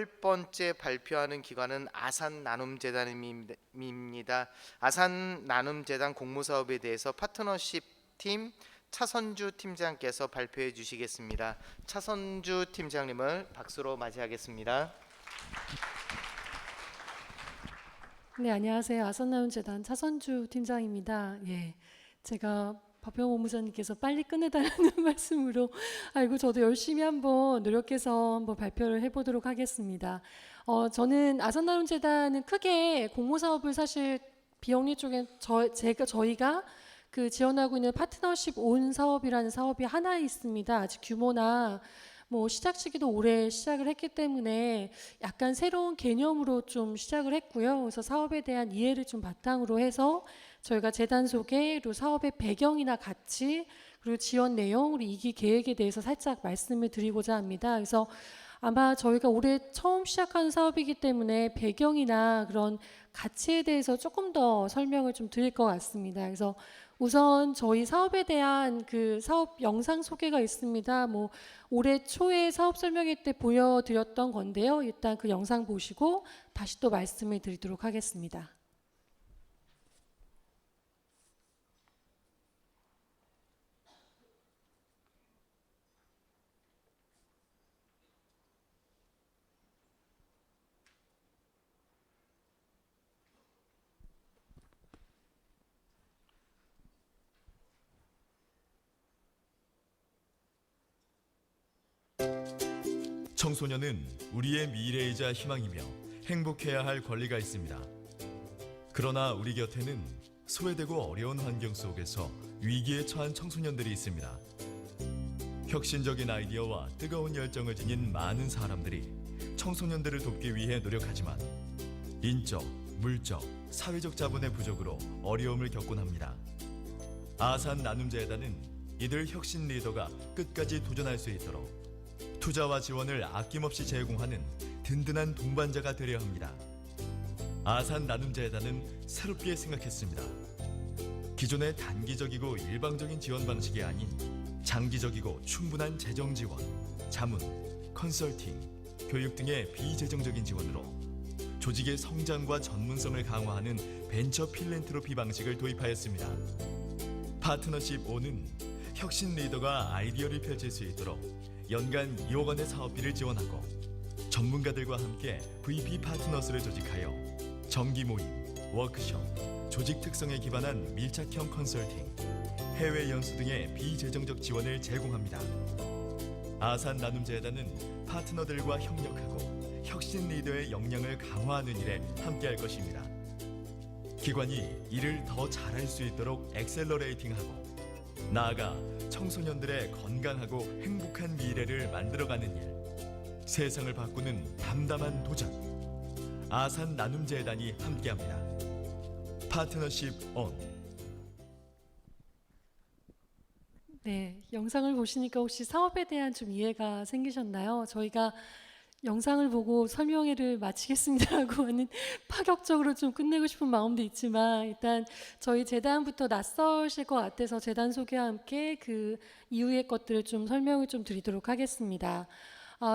10번째 발표하는 기관은 아산나눔재단입니다. 아산나눔재단 공모사업에 대해서 파트너십 팀 차선주 팀장께서 발표해 주시겠습니다. 차선주 팀장님을 박수로 맞이하겠습니다. 네, 안녕하세요. 아산나눔재단 차선주 팀장입니다. 제가 박병호 본부장님께서 빨리 끝내달라는 말씀으로 알고 저도 열심히 한번 노력해서 한번 발표를 해보도록 하겠습니다. 저는 아산나눔재단은 크게 공모사업을 사실 비영리 쪽에 저희가 지원하고 있는 파트너십 온 사업이라는 사업이 하나 있습니다. 아직 규모나 시작 시기도 올해 시작을 했기 때문에 약간 새로운 개념으로 좀 시작을 했고요. 그래서 사업에 대한 이해를 좀 바탕으로 해서 저희가 재단 소개, 그리고 사업의 배경이나 가치, 그리고 지원 내용, 그리고 이기 계획에 대해서 살짝 말씀을 드리고자 합니다. 그래서 아마 저희가 올해 처음 시작하는 사업이기 때문에 배경이나 그런 가치에 대해서 조금 더 설명을 좀 드릴 것 같습니다. 그래서 우선 저희 사업에 대한 사업 영상 소개가 있습니다. 올해 초에 사업 설명회 때 보여드렸던 건데요. 일단 그 영상 보시고 다시 또 말씀을 드리도록 하겠습니다. 청소년은 우리의 미래이자 희망이며 행복해야 할 권리가 있습니다. 그러나 우리 곁에는 소외되고 어려운 환경 속에서 위기에 처한 청소년들이 있습니다. 혁신적인 아이디어와 뜨거운 열정을 지닌 많은 사람들이 청소년들을 돕기 위해 노력하지만 인적, 물적, 사회적 자본의 부족으로 어려움을 겪곤 합니다. 아산나눔재단은 이들 혁신 리더가 끝까지 도전할 수 있도록 투자와 지원을 아낌없이 제공하는 든든한 동반자가 되려 합니다. 아산나눔재단은 새롭게 생각했습니다. 기존의 단기적이고 일방적인 지원 방식이 아닌 장기적이고 충분한 재정 지원, 자문, 컨설팅, 교육 등의 비재정적인 지원으로 조직의 성장과 전문성을 강화하는 벤처 필랜트로피 방식을 도입하였습니다. 파트너십 O는 혁신 리더가 아이디어를 펼칠 수 있도록 연간 2억 원의 사업비를 지원하고 전문가들과 함께 VP 파트너스를 조직하여 정기 모임, 워크숍, 조직 특성에 기반한 밀착형 컨설팅, 해외 연수 등의 비재정적 지원을 제공합니다. 아산나눔재단은 파트너들과 협력하고 혁신 리더의 역량을 강화하는 일에 함께할 것입니다. 기관이 이를 더 잘할 수 있도록 엑셀러레이팅하고 나아가 청소년들의 건강하고 행복한 미래를 만들어가는 일, 세상을 바꾸는 담담한 도전, 아산나눔재단이 함께합니다. 파트너십 온. 네, 영상을 보시니까 혹시 사업에 대한 좀 이해가 생기셨나요? 저희가 영상을 보고 설명회를 마치겠습니다라고 하는 파격적으로 좀 끝내고 싶은 마음도 있지만 일단 저희 재단부터 낯설실 것 같아서 재단 소개와 함께 그 이후의 것들을 좀 설명을 좀 드리도록 하겠습니다.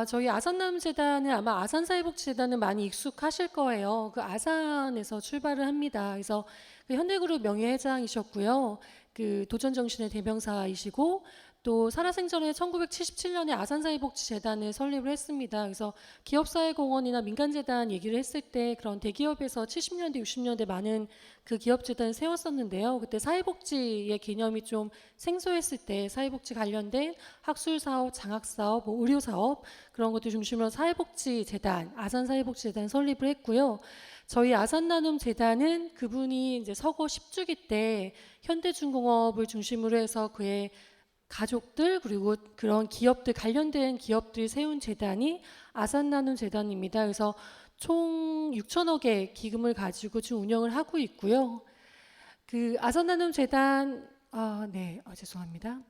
저희 아산나눔재단은 아마 아산사회복지재단은 많이 익숙하실 거예요. 그 아산에서 출발을 합니다. 그래서 그 현대그룹 명예회장이셨고요. 그 도전정신의 대명사이시고 또 살아생전에 1977년에 아산사회복지재단을 설립을 했습니다. 그래서 기업사회공헌이나 민간재단 얘기를 했을 때 그런 대기업에서 70년대, 60년대 많은 그 기업재단을 세웠었는데요. 그때 사회복지의 개념이 좀 생소했을 때 사회복지 관련된 학술사업, 장학사업, 의료사업 그런 것들 중심으로 사회복지재단, 아산사회복지재단 설립을 했고요. 저희 아산나눔재단은 그분이 이제 서거 10주기 때 현대중공업을 중심으로 해서 그의 가족들 그리고 그런 기업들 관련된 기업들이 세운 재단이 아산나눔재단입니다. 그래서 총 6천억의 기금을 가지고 지금 운영을 하고 있고요. 그 아산나눔재단 죄송합니다.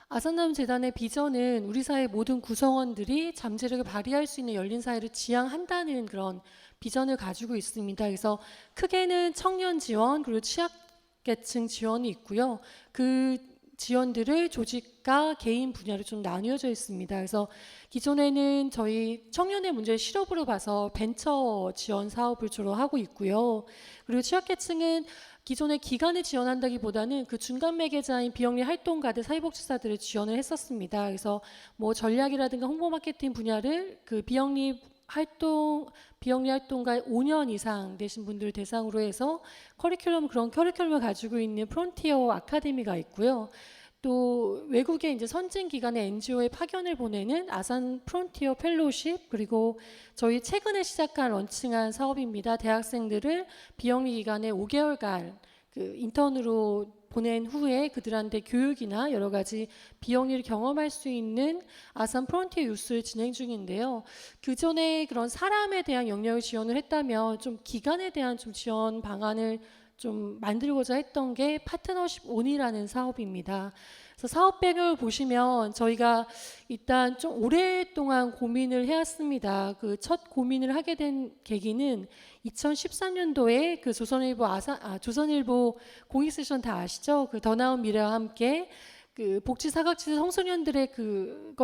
아산나눔재단의 비전은 우리 사회 모든 구성원들이 잠재력을 발휘할 수 있는 열린 사회를 지향한다는 그런 비전을 가지고 있습니다. 그래서 크게는 청년 지원 그리고 취약계층 지원이 있고요. 그 지원들을 조직과 개인 분야로 좀 나뉘어져 있습니다. 그래서 기존에는 저희 청년의 문제를 실업으로 봐서 벤처 지원 사업을 주로 하고 있고요. 그리고 취약계층은 기존의 기관을 지원한다기보다는 그 중간 매개자인 비영리 활동가들, 사회복지사들을 지원을 했었습니다. 그래서 뭐 전략이라든가 홍보 마케팅 분야를 그 비영리 활동가 5년 이상 되신 분들을 대상으로 해서 그런 커리큘럼을 가지고 있는 프론티어 아카데미가 있고요. 또 외국의 이제 선진 기관의 NGO에 파견을 보내는 아산 프론티어 펠로우십, 그리고 저희 최근에 시작한 런칭한 사업입니다. 대학생들을 비영리 기관에 5개월간 그 인턴으로 보낸 후에 그들한테 교육이나 여러 가지 비영리를 경험할 수 있는 아산 프론티어 유스를 진행 중인데요. 그 전에 그런 사람에 대한 영역을 지원을 했다면 좀 기관에 대한 좀 지원 방안을 좀 만들고자 했던 게 파트너십 온이라는 사업입니다. 그래서 사업 배경을 보시면 저희가 일단 좀 오랫동안 고민을 해왔습니다. 그 첫 고민을 하게 된 계기는 2013년도에 그 조선일보 공익 세션 다 아시죠? 그 더 나은 미래와 함께 그 복지 사각지대 청소년들의 그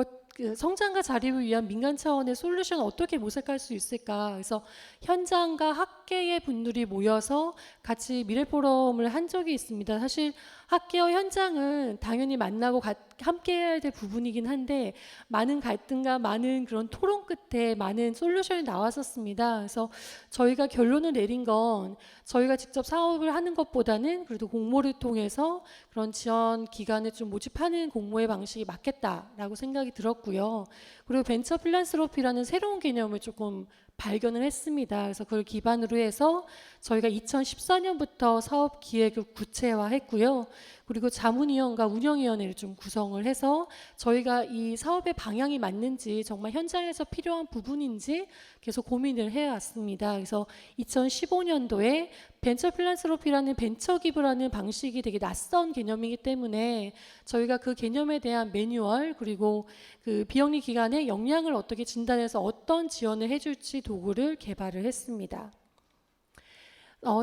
성장과 자립을 위한 민간 차원의 솔루션 어떻게 모색할 수 있을까? 그래서 현장과 학계의 분들이 모여서 같이 미래 포럼을 한 적이 있습니다. 사실 학계와 현장은 당연히 만나고 함께 해야 될 부분이긴 한데 많은 갈등과 많은 그런 토론 끝에 많은 솔루션이 나왔었습니다. 그래서 저희가 결론을 내린 건 저희가 직접 사업을 하는 것보다는 그래도 공모를 통해서 그런 지원 기관을 좀 모집하는 공모의 방식이 맞겠다라고 생각이 들었고요. 그리고 벤처 필란스로피라는 새로운 개념을 조금 발견을 했습니다. 그래서 그걸 기반으로 해서 저희가 2014년부터 사업 기획을 구체화했고요. 그리고 자문위원과 운영위원회를 좀 구성을 해서 저희가 이 사업의 방향이 맞는지 정말 현장에서 필요한 부분인지 계속 고민을 해왔습니다. 그래서 2015년도에 벤처 필란스로피라는 벤처 기부라는 방식이 되게 낯선 개념이기 때문에 저희가 그 개념에 대한 매뉴얼 그리고 그 비영리 기관의 역량을 어떻게 진단해서 어떤 지원을 해줄지 도구를 개발을 했습니다.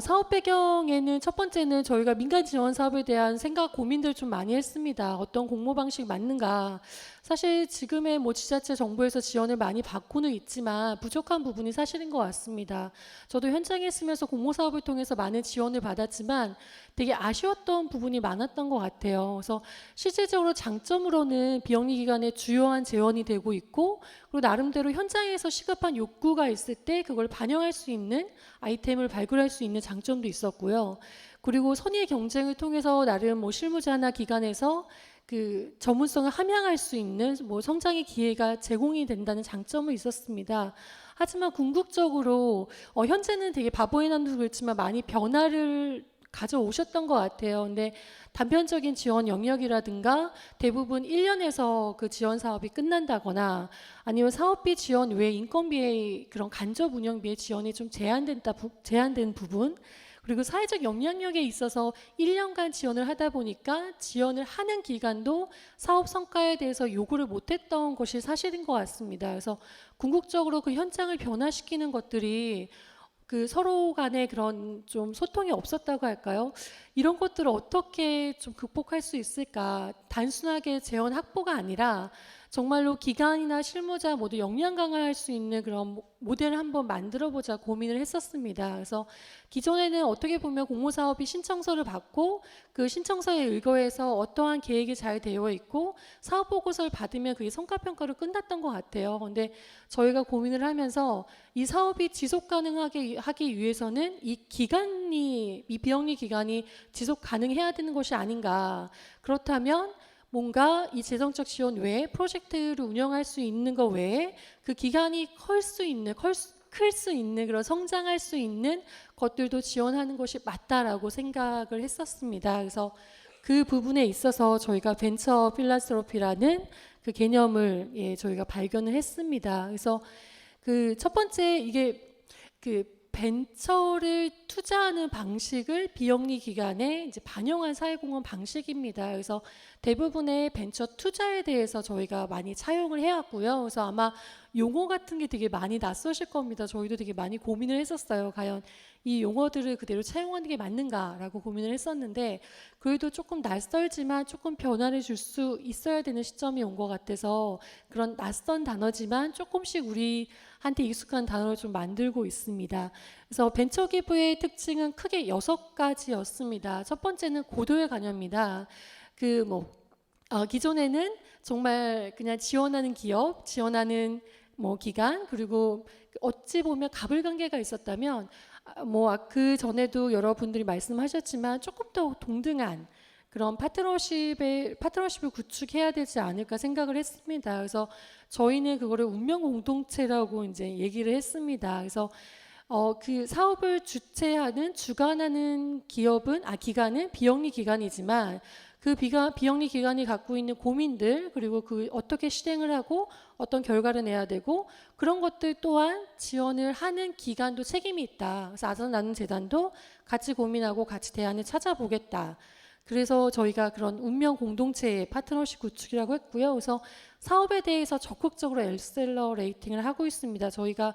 사업 배경에는 첫 번째는 저희가 민간 지원 사업에 대한 생각 고민들 좀 많이 했습니다. 어떤 공모 방식 맞는가. 사실 지금의 뭐 지자체 정부에서 지원을 많이 받고는 있지만 부족한 부분이 사실인 것 같습니다. 저도 현장에 있으면서 공모 사업을 통해서 많은 지원을 받았지만 되게 아쉬웠던 부분이 많았던 것 같아요. 그래서 실질적으로 장점으로는 비영리 기관의 주요한 재원이 되고 있고 그리고 나름대로 현장에서 시급한 욕구가 있을 때 그걸 반영할 수 있는 아이템을 발굴할 수 있는 장점도 있었고요. 그리고 선의의 경쟁을 통해서 나름 뭐 실무자나 기관에서 그 전문성을 함양할 수 있는 뭐 성장의 기회가 제공이 된다는 장점은 있었습니다. 하지만 궁극적으로 현재는 되게 바보의 난도 그렇지만 많이 변화를 가져오셨던 것 같아요. 근데 단편적인 지원 영역이라든가 대부분 1년에서 그 지원 사업이 끝난다거나 아니면 사업비 지원 외에 인건비의 그런 간접 운영비의 지원이 좀 제한된 부분 그리고 사회적 영향력에 있어서 1년간 지원을 하다 보니까 지원을 하는 기간도 사업 성과에 대해서 요구를 못했던 것이 사실인 것 같습니다. 그래서 궁극적으로 그 현장을 변화시키는 것들이 그 서로 간에 그런 좀 소통이 없었다고 할까요? 이런 것들을 어떻게 좀 극복할 수 있을까? 단순하게 재원 확보가 아니라 정말로 기관이나 실무자 모두 역량 강화할 수 있는 그런 모델을 한번 만들어보자 고민을 했었습니다. 그래서 기존에는 어떻게 보면 공모사업이 신청서를 받고 그 신청서에 의거해서 어떠한 계획이 잘 되어 있고 사업보고서를 받으면 그게 성과평가로 끝났던 것 같아요. 그런데 저희가 고민을 하면서 이 사업이 지속 가능하게 하기 위해서는 이 비영리 기관이 지속 가능해야 되는 것이 아닌가. 그렇다면 뭔가 이 재정적 지원 외에 프로젝트를 운영할 수 있는 것 외에 그 기간이 클 수 있는 그런 성장할 수 있는 것들도 지원하는 것이 맞다라고 생각을 했었습니다. 그래서 그 부분에 있어서 저희가 벤처 필란스로피라는 그 개념을 저희가 발견을 했습니다. 그래서 그 첫 번째 이게 그 벤처를 투자하는 방식을 비영리 기관에 이제 반영한 사회공헌 방식입니다. 그래서 대부분의 벤처 투자에 대해서 저희가 많이 차용을 해왔고요. 그래서 아마 용어 같은 게 되게 많이 낯서실 겁니다. 저희도 되게 많이 고민을 했었어요. 과연 이 용어들을 그대로 차용하는 게 맞는가라고 고민을 했었는데 그래도 조금 낯설지만 조금 변화를 줄 수 있어야 되는 시점이 온 것 같아서 그런 낯선 단어지만 조금씩 우리한테 익숙한 단어를 좀 만들고 있습니다. 그래서 벤처 기부의 특징은 크게 6가지였습니다. 첫 번째는 고도의 관여입니다. 기존에는 정말 그냥 지원하는 기업, 지원하는 기관, 그리고 어찌 보면 가불관계가 있었다면 그 전에도 여러분들이 말씀하셨지만 조금 더 동등한 그런 파트너십을 구축해야 되지 않을까 생각을 했습니다. 그래서 저희는 그거를 운명 공동체라고 이제 얘기를 했습니다. 그래서 그 사업을 주관하는 기관은 비영리 기관이지만 그 비영리 기관이 갖고 있는 고민들 그리고 그 어떻게 실행을 하고 어떤 결과를 내야 되고 그런 것들 또한 지원을 하는 기관도 책임이 있다. 그래서 아산 나눔 재단도 같이 고민하고 같이 대안을 찾아보겠다. 그래서 저희가 그런 운명 공동체의 파트너십 구축이라고 했고요. 그래서 사업에 대해서 적극적으로 엘셀러레이팅을 하고 있습니다. 저희가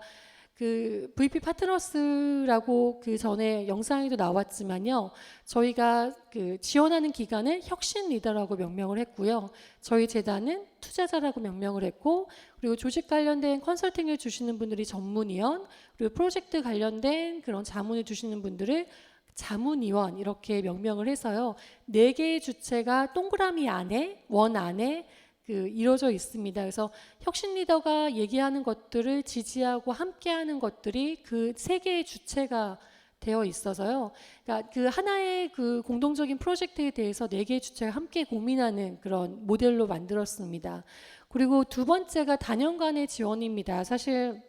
그 VP 파트너스라고 그 전에 영상에도 나왔지만요. 저희가 그 지원하는 기관은 혁신 리더라고 명명을 했고요. 저희 재단은 투자자라고 명명을 했고 그리고 조직 관련된 컨설팅을 주시는 분들이 전문위원 그리고 프로젝트 관련된 그런 자문을 주시는 분들을 자문위원 이렇게 명명을 해서요. 4개의 주체가 동그라미 안에 원 안에 이루어져 있습니다. 그래서 혁신 리더가 얘기하는 것들을 지지하고 함께하는 것들이 그 3개의 주체가 되어 있어서요. 그러니까 그 하나의 그 공동적인 프로젝트에 대해서 4개의 주체가 함께 고민하는 그런 모델로 만들었습니다. 그리고 두 번째가 단연간의 지원입니다. 사실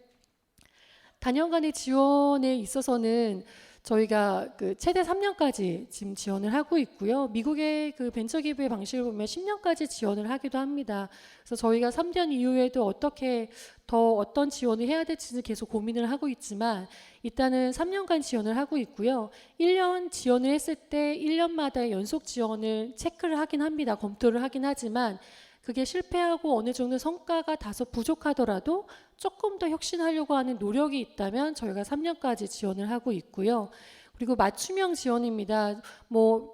단연간의 지원에 있어서는 저희가 그 최대 3년까지 지금 지원을 하고 있고요. 미국의 그 벤처 기부의 방식을 보면 10년까지 지원을 하기도 합니다. 그래서 저희가 3년 이후에도 어떤 지원을 해야 될지는 계속 고민을 하고 있지만 일단은 3년간 지원을 하고 있고요. 1년 지원을 했을 때 1년마다 연속 지원을 체크를 하긴 합니다. 검토를 하긴 하지만 그게 실패하고 어느 정도 성과가 다소 부족하더라도 조금 더 혁신하려고 하는 노력이 있다면 저희가 3년까지 지원을 하고 있고요. 그리고 맞춤형 지원입니다.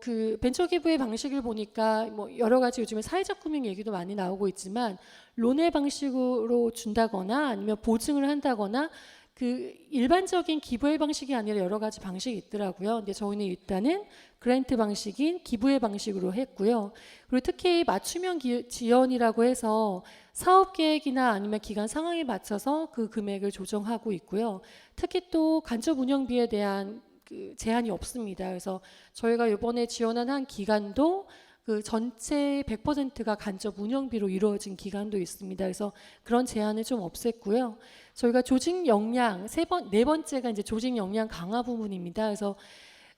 그 벤처 기부의 방식을 보니까 여러 가지 요즘에 사회적 금융 얘기도 많이 나오고 있지만 론의 방식으로 준다거나 아니면 보증을 한다거나 그 일반적인 기부의 방식이 아니라 여러 가지 방식이 있더라고요. 근데 저희는 일단은 그랜트 방식인 기부의 방식으로 했고요. 그리고 특히 맞춤형 지원이라고 해서 사업 계획이나 아니면 기간 상황에 맞춰서 그 금액을 조정하고 있고요. 특히 또 간접 운영비에 대한 그 제한이 없습니다. 그래서 저희가 이번에 지원한 한 기간도 그 전체 100%가 간접 운영비로 이루어진 기간도 있습니다. 그래서 그런 제한을 좀 없앴고요. 저희가 조직 역량 네 번째가 이제 조직 역량 강화 부분입니다. 그래서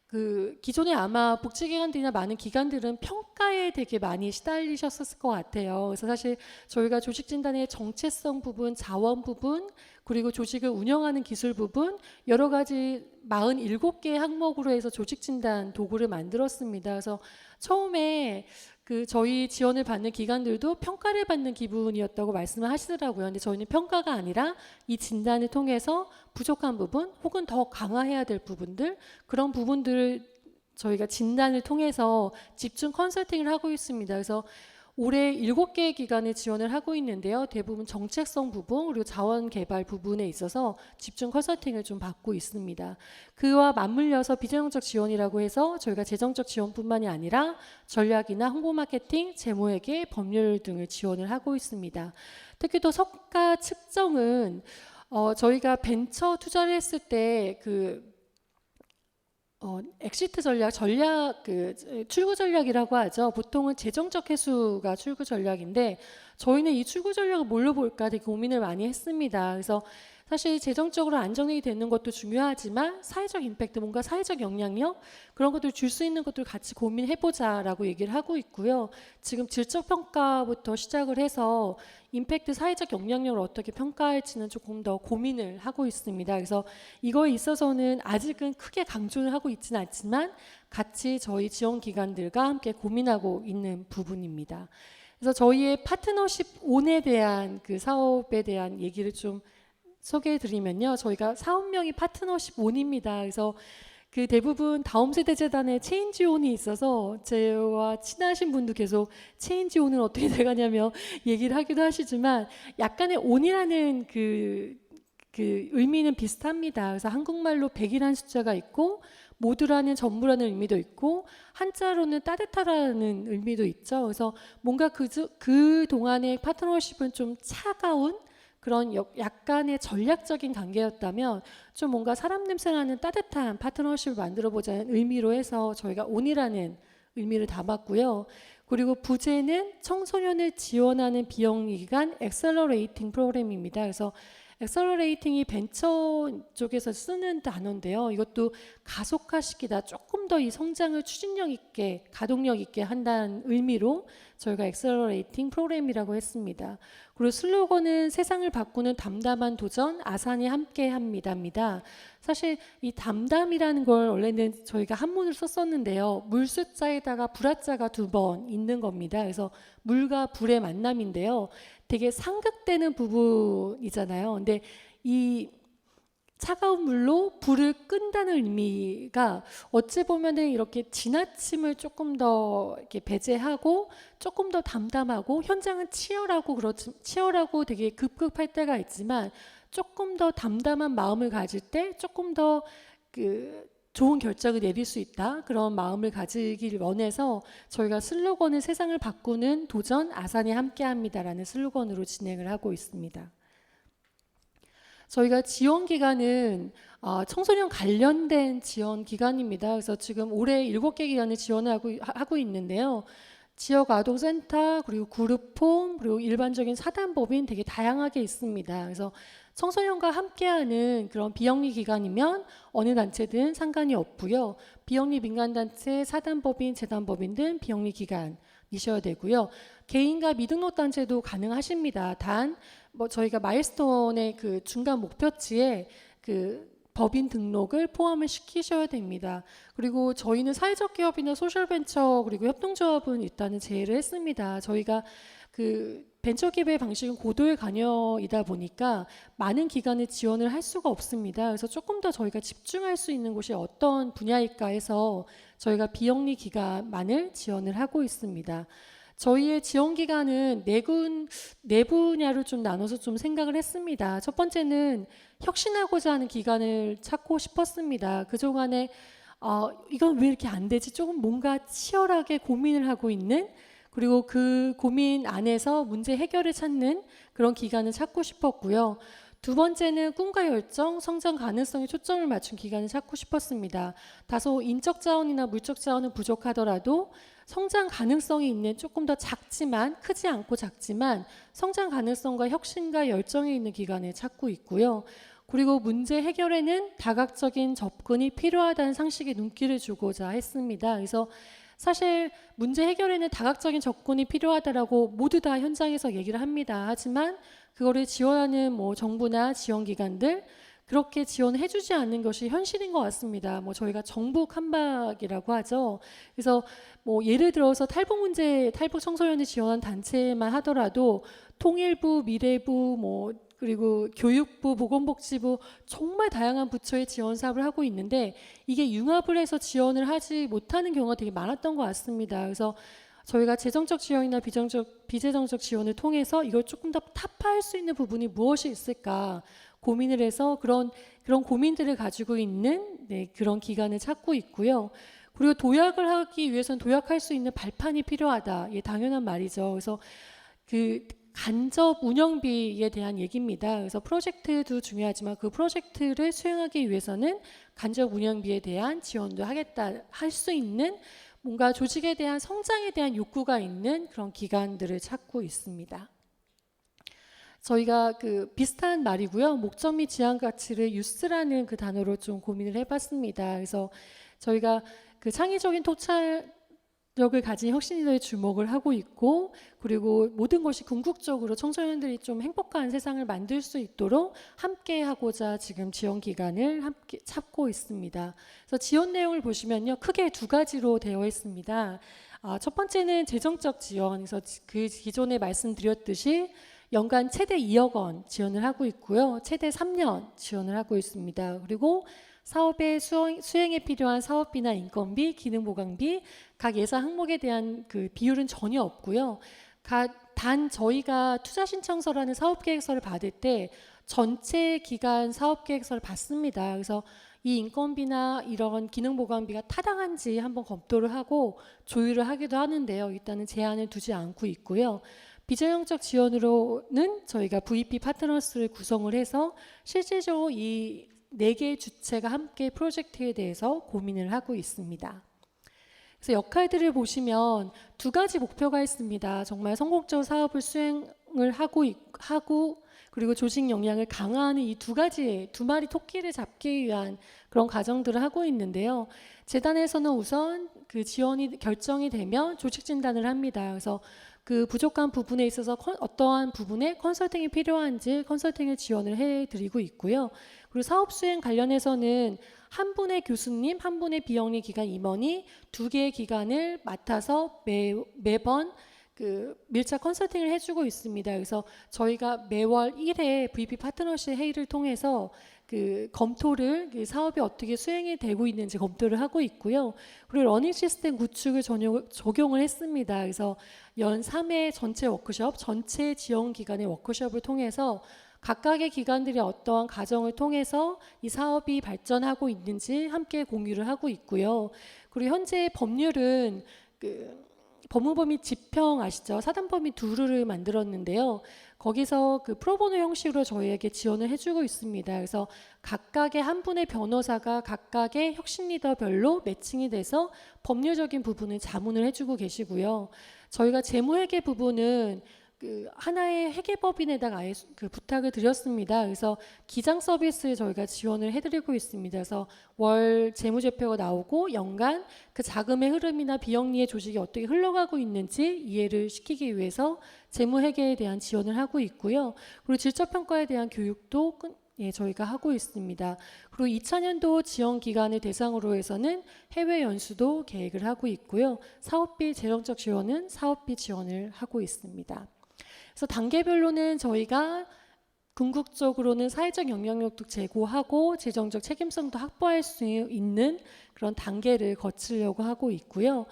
그 기존에 아마 복지기관들이나 많은 기관들은 평가에 되게 많이 시달리셨을 것 같아요. 그래서 사실 저희가 조직진단의 정체성 부분, 자원 부분, 그리고 조직을 운영하는 기술 부분 여러 가지 47개의 항목으로 해서 조직진단 도구를 만들었습니다. 그래서 처음에 그 저희 지원을 받는 기관들도 평가를 받는 기분이었다고 말씀을 하시더라고요. 근데 저희는 평가가 아니라 이 진단을 통해서 부족한 부분 혹은 더 강화해야 될 부분들 그런 부분들을 저희가 진단을 통해서 집중 컨설팅을 하고 있습니다. 그래서 올해 7개의 기관에 지원을 하고 있는데요. 대부분 정책성 부분 그리고 자원 개발 부분에 있어서 집중 컨설팅을 좀 받고 있습니다. 그와 맞물려서 비재정적 지원이라고 해서 저희가 재정적 지원뿐만이 아니라 전략이나 홍보 마케팅, 재무회계, 법률 등을 지원을 하고 있습니다. 특히 또 성과 측정은 저희가 벤처 투자를 했을 때 엑시트 전략, 출구 전략이라고 하죠. 보통은 재정적 회수가 출구 전략인데 저희는 이 출구 전략을 뭘로 볼까 되게 고민을 많이 했습니다. 그래서 사실 재정적으로 안정이 되는 것도 중요하지만 사회적 임팩트, 뭔가 사회적 영향력 그런 것들 줄 수 있는 것들 같이 고민해보자라고 얘기를 하고 있고요. 지금 질적 평가부터 시작을 해서 임팩트, 사회적 영향력을 어떻게 평가할지는 조금 더 고민을 하고 있습니다. 그래서 이거에 있어서는 아직은 크게 강조를 하고 있지는 않지만 같이 저희 지원 기관들과 함께 고민하고 있는 부분입니다. 그래서 저희의 파트너십 온에 대한 그 사업에 대한 얘기를 좀 소개해드리면요, 저희가 사업명이 파트너십 온입니다. 그래서 그 대부분 다음세대 재단에 체인지온이 있어서 저와 친하신 분도 계속 체인지온은 어떻게 돼가냐며 얘기를 하기도 하시지만 약간의 온이라는 그 의미는 비슷합니다. 그래서 한국말로 100이라는 숫자가 있고 모두라는 전부라는 의미도 있고 한자로는 따뜻하다는 의미도 있죠. 그래서 뭔가 그 동안의 파트너십은 좀 차가운 그런 약간의 전략적인 관계였다면 좀 뭔가 사람 냄새나는 따뜻한 파트너십을 만들어 보자는 의미로 해서 저희가 온이라는 의미를 담았고요. 그리고 부제는 청소년을 지원하는 비영리기관 엑셀러레이팅 프로그램입니다. 그래서 엑셀러레이팅이 벤처 쪽에서 쓰는 단어인데요. 이것도 가속화시키다, 조금 더 이 성장을 추진력 있게, 가동력 있게 한다는 의미로 저희가 엑셀러레이팅 프로그램이라고 했습니다. 그리고 슬로건은 세상을 바꾸는 담담한 도전, 아산이 함께합니다입니다. 사실 이 담담이라는 걸 원래는 저희가 한문을 썼었는데요. 물 숫자에다가 불화자가 2번 있는 겁니다. 그래서 물과 불의 만남인데요. 되게 상극되는 부분이잖아요. 근데 이 차가운 물로 불을 끈다는 의미가 어찌 보면은 이렇게 지나침을 조금 더 이렇게 배제하고 조금 더 담담하고 현장은 치열하고 되게 급급할 때가 있지만 조금 더 담담한 마음을 가질 때 조금 더 좋은 결정을 내릴 수 있다, 그런 마음을 가지길 원해서 저희가 슬로건을 세상을 바꾸는 도전 아산이 함께합니다라는 슬로건으로 진행을 하고 있습니다. 저희가 지원 기간은 청소년 관련된 지원 기간입니다. 그래서 지금 올해 7개 기관을 지원을 하고 있는데요. 지역 아동센터, 그리고 그룹홈, 그리고 일반적인 사단법인 되게 다양하게 있습니다. 그래서 청소년과 함께하는 그런 비영리 기관이면 어느 단체든 상관이 없고요. 비영리 민간단체, 사단법인, 재단법인 등 비영리 기관이셔야 되고요. 개인과 미등록 단체도 가능하십니다. 단 저희가 마일스톤의 그 중간 목표치에 법인 등록을 포함을 시키셔야 됩니다. 그리고 저희는 사회적 기업이나 소셜벤처 그리고 협동조합은 일단은 제외를 했습니다. 저희가 벤처 기업의 방식은 고도의 관여이다 보니까 많은 기관을 지원을 할 수가 없습니다. 그래서 조금 더 저희가 집중할 수 있는 곳이 어떤 분야일까 해서 저희가 비영리 기관만을 지원을 하고 있습니다. 저희의 지원 기간은 네 분야로 좀 나눠서 좀 생각을 했습니다. 첫 번째는 혁신하고자 하는 기관을 찾고 싶었습니다. 그동안에 이건 왜 이렇게 안 되지? 조금 뭔가 치열하게 고민을 하고 있는, 그리고 그 고민 안에서 문제 해결을 찾는 그런 기관을 찾고 싶었고요. 두 번째는 꿈과 열정, 성장 가능성에 초점을 맞춘 기관을 찾고 싶었습니다. 다소 인적 자원이나 물적 자원은 부족하더라도 성장 가능성이 있는, 조금 더 작지만, 크지 않고 작지만 성장 가능성과 혁신과 열정이 있는 기관을 찾고 있고요. 그리고 문제 해결에는 다각적인 접근이 필요하다는 상식에 눈길을 주고자 했습니다. 그래서 사실 문제 해결에는 다각적인 접근이 필요하다라고 모두 다 현장에서 얘기를 합니다. 하지만 그거를 지원하는 정부나 지원기관들 그렇게 지원해주지 않는 것이 현실인 것 같습니다. 저희가 정부 칸박이라고 하죠. 그래서 예를 들어서 탈북 청소년을 지원한 단체만 하더라도 통일부, 미래부, 그리고 교육부, 보건복지부 정말 다양한 부처의 지원 사업을 하고 있는데 이게 융합을 해서 지원을 하지 못하는 경우가 되게 많았던 것 같습니다. 그래서 저희가 재정적 지원이나 비재정적 지원을 통해서 이걸 조금 더 타파할 수 있는 부분이 무엇이 있을까 고민을 해서 그런 고민들을 가지고 있는 그런 기관을 찾고 있고요. 그리고 도약을 하기 위해서는 도약할 수 있는 발판이 필요하다. 당연한 말이죠. 그래서 간접 운영비에 대한 얘기입니다. 그래서 프로젝트도 중요하지만 그 프로젝트를 수행하기 위해서는 간접 운영비에 대한 지원도 하겠다 할 수 있는 뭔가 조직에 대한 성장에 대한 욕구가 있는 그런 기관들을 찾고 있습니다. 저희가 비슷한 말이고요. 목적 및 지향 가치를 유스라는 그 단어로 좀 고민을 해봤습니다. 그래서 저희가 창의적인 토착력을 가진 혁신이들에 주목을 하고 있고, 그리고 모든 것이 궁극적으로 청소년들이 좀 행복한 세상을 만들 수 있도록 함께 하고자 지금 지원 기간을 함께 찾고 있습니다. 그래서 지원 내용을 보시면요, 크게 2가지로 되어 있습니다. 첫 번째는 재정적 지원. 그래서 기존에 말씀드렸듯이 연간 최대 2억 원 지원을 하고 있고요. 최대 3년 지원을 하고 있습니다. 그리고 사업의 수행에 필요한 사업비나 인건비, 기능보강비, 각 예산 항목에 대한 그 비율은 전혀 없고요. 단 저희가 투자 신청서라는 사업계획서를 받을 때 전체 기간 사업계획서를 받습니다. 그래서 이 인건비나 이런 기능보강비가 타당한지 한번 검토를 하고 조율을 하기도 하는데요. 일단은 제한을 두지 않고 있고요. 비전형적 지원으로는 저희가 VP 파트너스를 구성을 해서 실질적으로 이 4개의 주체가 함께 프로젝트에 대해서 고민을 하고 있습니다. 그래서 역할들을 보시면 2가지 목표가 있습니다. 정말 성공적으로 사업을 수행을 하고 그리고 조직 역량을 강화하는 이 2가지, 2마리 토끼를 잡기 위한 그런 과정들을 하고 있는데요. 재단에서는 우선 그 지원이 결정이 되면 조직 진단을 합니다. 그래서 그 부족한 부분에 있어서 어떠한 부분에 컨설팅이 필요한지 컨설팅을 지원을 해드리고 있고요. 그리고 사업 수행 관련해서는 한 분의 교수님, 한 분의 비영리 기관 임원이 2개의 기관을 맡아서 매번 그 밀착 컨설팅을 해주고 있습니다. 그래서 저희가 매월 1회 VP 파트너십 회의를 통해서 그 검토를 그 사업이 어떻게 수행이 되고 있는지 검토를 하고 있고요. 그리고 러닝 시스템 구축을 적용을 했습니다. 그래서 연 3회 전체 워크숍, 전체 지원 기관의 워크숍을 통해서 각각의 기관들이 어떠한 과정을 통해서 이 사업이 발전하고 있는지 함께 공유를 하고 있고요. 그리고 현재 법률은 법무부 및 지평 아시죠? 사단법인 2를 만들었는데요. 거기서 그 프로보노 형식으로 저희에게 지원을 해주고 있습니다. 그래서 각각의 한 분의 변호사가 각각의 혁신 리더별로 매칭이 돼서 법률적인 부분을 자문을 해주고 계시고요. 저희가 재무회계 부분은 그 하나의 회계법인에다가 아예 그 부탁을 드렸습니다. 그래서 기장 서비스를 저희가 지원을 해드리고 있습니다. 그래서 월 재무제표가 나오고 연간 그 자금의 흐름이나 비영리의 조직이 어떻게 흘러가고 있는지 이해를 시키기 위해서 재무회계에 대한 지원을 하고 있고요. 그리고 질적평가에 대한 교육도 저희가 하고 있습니다. 그리고 2차년도 지원 기간을 대상으로 해서는 해외 연수도 계획을 하고 있고요. 사업비 재정적 지원은 사업비 지원을 하고 있습니다. 그래서 단계별로는 저희가 궁극적으로는 사회적 영향력도 제고하고 재정적 책임성도 확보할 수 있는 그런 단계를 거치려고 하고 있고요.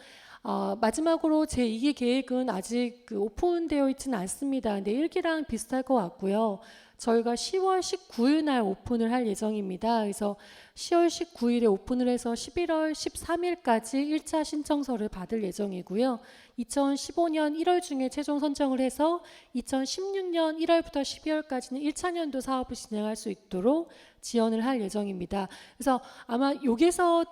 마지막으로 제 2기 계획은 아직 오픈되어 있지는 않습니다. 근데 1기랑 비슷할 것 같고요. 저희가 10월 19일 날 오픈을 할 예정입니다. 그래서 10월 19일에 오픈을 해서 11월 13일까지 1차 신청서를 받을 예정이고요. 2015년 1월 중에 최종 선정을 해서 2016년 1월부터 12월까지는 1차년도 사업을 진행할 수 있도록 지원을 할 예정입니다. 그래서 아마 여기서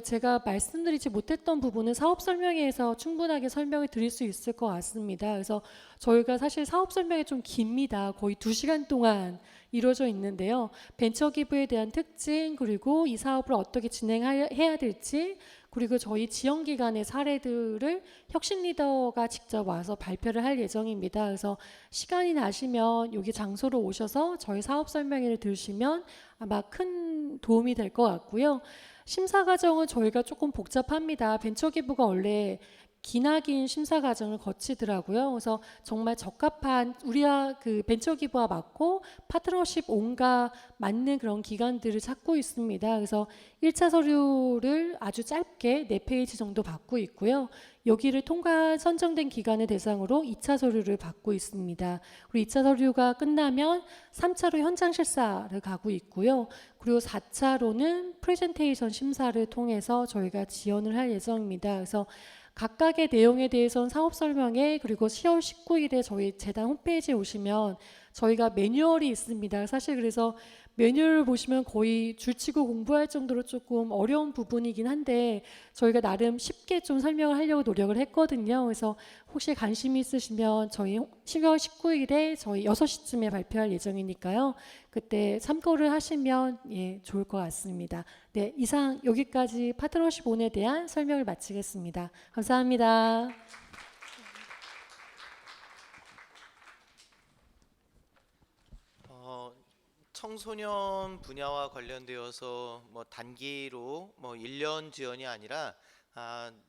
제가 말씀드리지 못했던 부분은 사업 설명회에서 충분하게 설명을 드릴 수 있을 것 같습니다. 그래서 저희가 사실 사업 설명이 좀 깁니다. 거의 2시간 동안 이루어져 있는데요. 벤처 기부에 대한 특징, 그리고 이 사업을 어떻게 진행해야 될지, 그리고 저희 지원기관의 사례들을 혁신 리더가 직접 와서 발표를 할 예정입니다. 그래서 시간이 나시면 여기 장소로 오셔서 저희 사업 설명회를 들으시면 아마 큰 도움이 될 것 같고요. 심사 과정은 저희가 조금 복잡합니다. 벤처 기부가 원래 기나긴 심사 과정을 거치더라고요. 그래서 정말 적합한 우리와 그 벤처 기부와 맞고 파트너십 온과 맞는 그런 기관들을 찾고 있습니다. 그래서 1차 서류를 아주 짧게 4페이지 정도 받고 있고요. 여기를 통과 선정된 기관을 대상으로 2차 서류를 받고 있습니다. 그리고 2차 서류가 끝나면 3차로 현장 실사를 가고 있고요. 그리고 4차로는 프레젠테이션 심사를 통해서 저희가 지원을 할 예정입니다. 그래서 각각의 내용에 대해서는 사업 설명회, 그리고 10월 19일에 저희 재단 홈페이지에 오시면 저희가 매뉴얼이 있습니다. 사실 그래서 매뉴얼을 보시면 거의 줄치고 공부할 정도로 조금 어려운 부분이긴 한데 저희가 나름 쉽게 좀 설명을 하려고 노력을 했거든요. 그래서 혹시 관심이 있으시면 저희 10월 19일에 저희 6시쯤에 발표할 예정이니까요. 그때 참고를 하시면 좋을 것 같습니다. 네, 이상 여기까지 파트너십 온에 대한 설명을 마치겠습니다. 감사합니다. 청소년 분야와 관련되어서 뭐 단기로 뭐 1년 지원이 아니라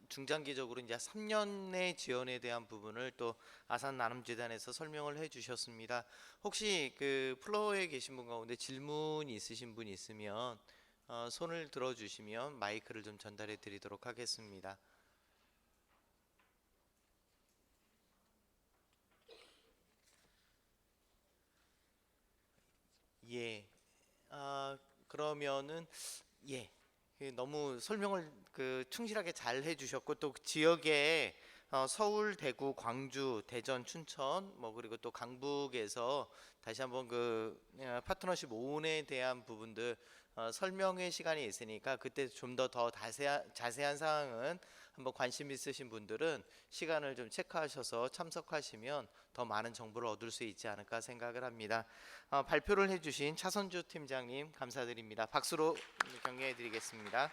중장기적으로 이제 3년의 지원에 대한 부분을 또 아산 나눔재단에서 설명을 해주셨습니다. 혹시 그 플로어에 계신 분 가운데 질문이 있으신 분 있으면 손을 들어주시면 마이크를 좀 전달해 드리도록 하겠습니다. 예. 그러면은 예. 너무 설명을 충실하게 잘 해주셨고 또 그 지역에 서울, 대구, 광주, 대전, 춘천 뭐 그리고 또 강북에서 다시 한번 파트너십 오운에 대한 부분들 설명의 시간이 있으니까 그때 좀 더 자세한 사항은 한번 관심 있으신 분들은 시간을 좀 체크하셔서 참석하시면 더 많은 정보를 얻을 수 있지 않을까 생각을 합니다. 발표를 해주신 차선주 팀장님 감사드립니다. 박수로 격려해 드리겠습니다.